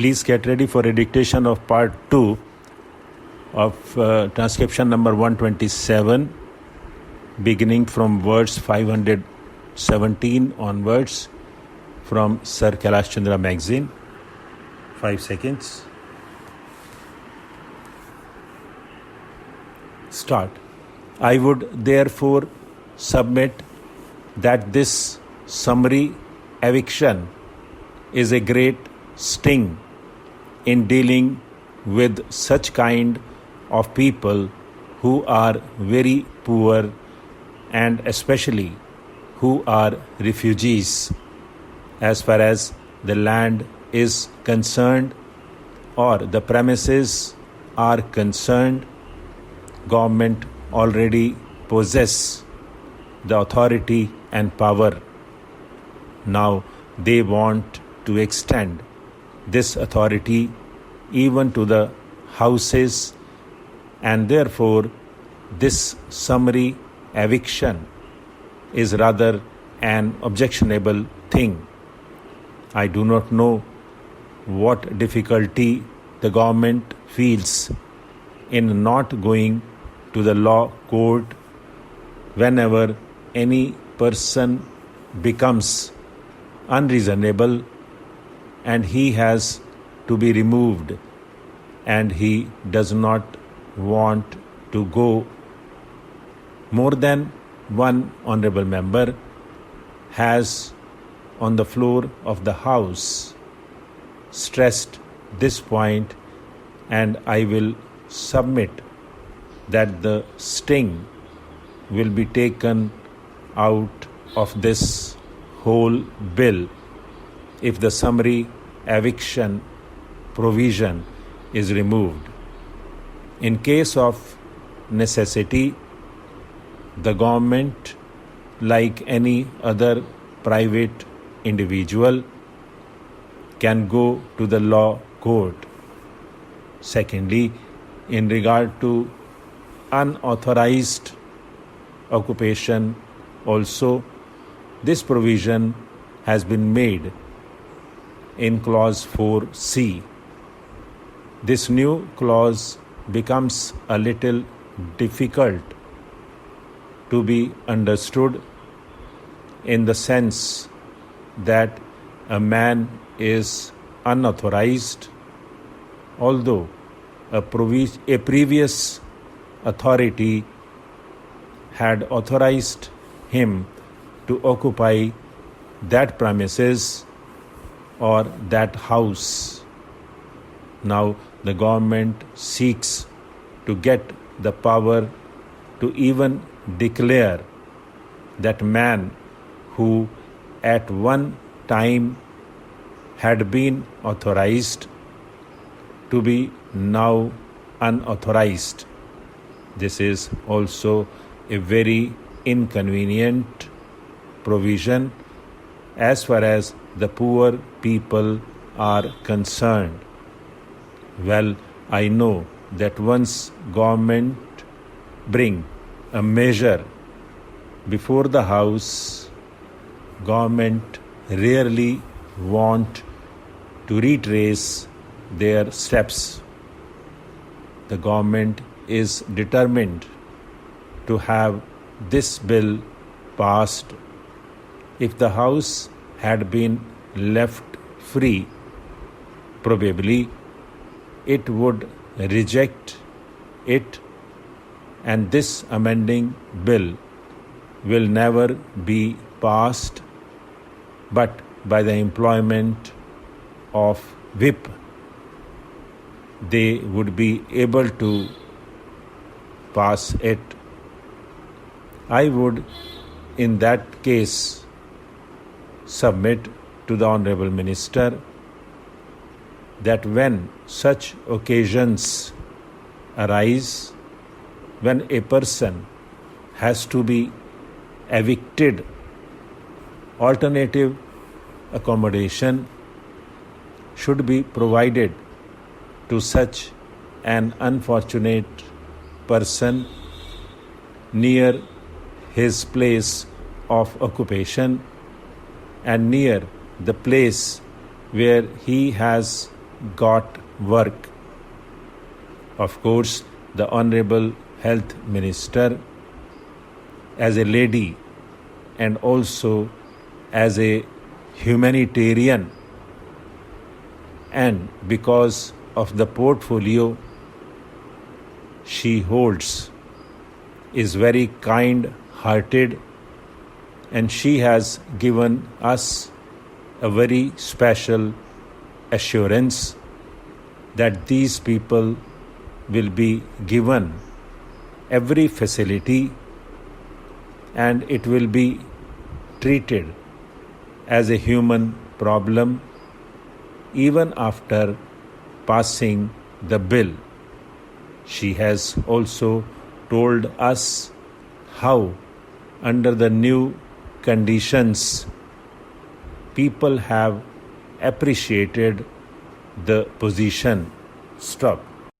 Please get ready for a dictation of part 2 of transcription number 127, beginning from words 517 onwards from Sir Kailash Chandra magazine. 5 seconds. Start. I would therefore submit that this summary eviction is a great sting in dealing with such kind of people who are very poor and especially who are refugees as far as the land is concerned or the premises are concerned. Government already possess the authority and power. Now they want to extend this authority even to the houses, and therefore this summary eviction is rather an objectionable thing. I do not know what difficulty the government feels in not going to the law court whenever any person becomes unreasonable and he has to be removed and he does not want to go. More than one honorable member has on the floor of the House stressed this point, and I will submit that the sting will be taken out of this whole bill if the summary eviction provision is removed. In case of necessity, the government, like any other private individual, can go to the law court. Secondly, in regard to unauthorized occupation also, this provision has been made in clause 4C. This new clause becomes a little difficult to be understood in the sense that a man is unauthorized, although a previous authority had authorized him to occupy that premises or that house. Now the government seeks to get the power to even declare that man who at one time had been authorized to be now unauthorized. This is also a very inconvenient provision as far as the poor people are concerned. Well, I know that once government bring a measure before the House, government rarely want to retrace their steps. The government is determined to have this bill passed. If the House had been left free, probably it would reject it, and this amending bill will never be passed but by the employment of whip. They would be able to pass it. I would in that case submit to the Honorable Minister that when such occasions arise, when a person has to be evicted, alternative accommodation should be provided to such an unfortunate person near his place of occupation and near the place where he has got work. Of course, the Honorable Health Minister, as a lady and also as a humanitarian, and because of the portfolio she holds, is very kind-hearted, and she has given us a very special assurance that these people will be given every facility and it will be treated as a human problem even after passing the bill. She has also told us how, under the new conditions, people have appreciated the position. Stop.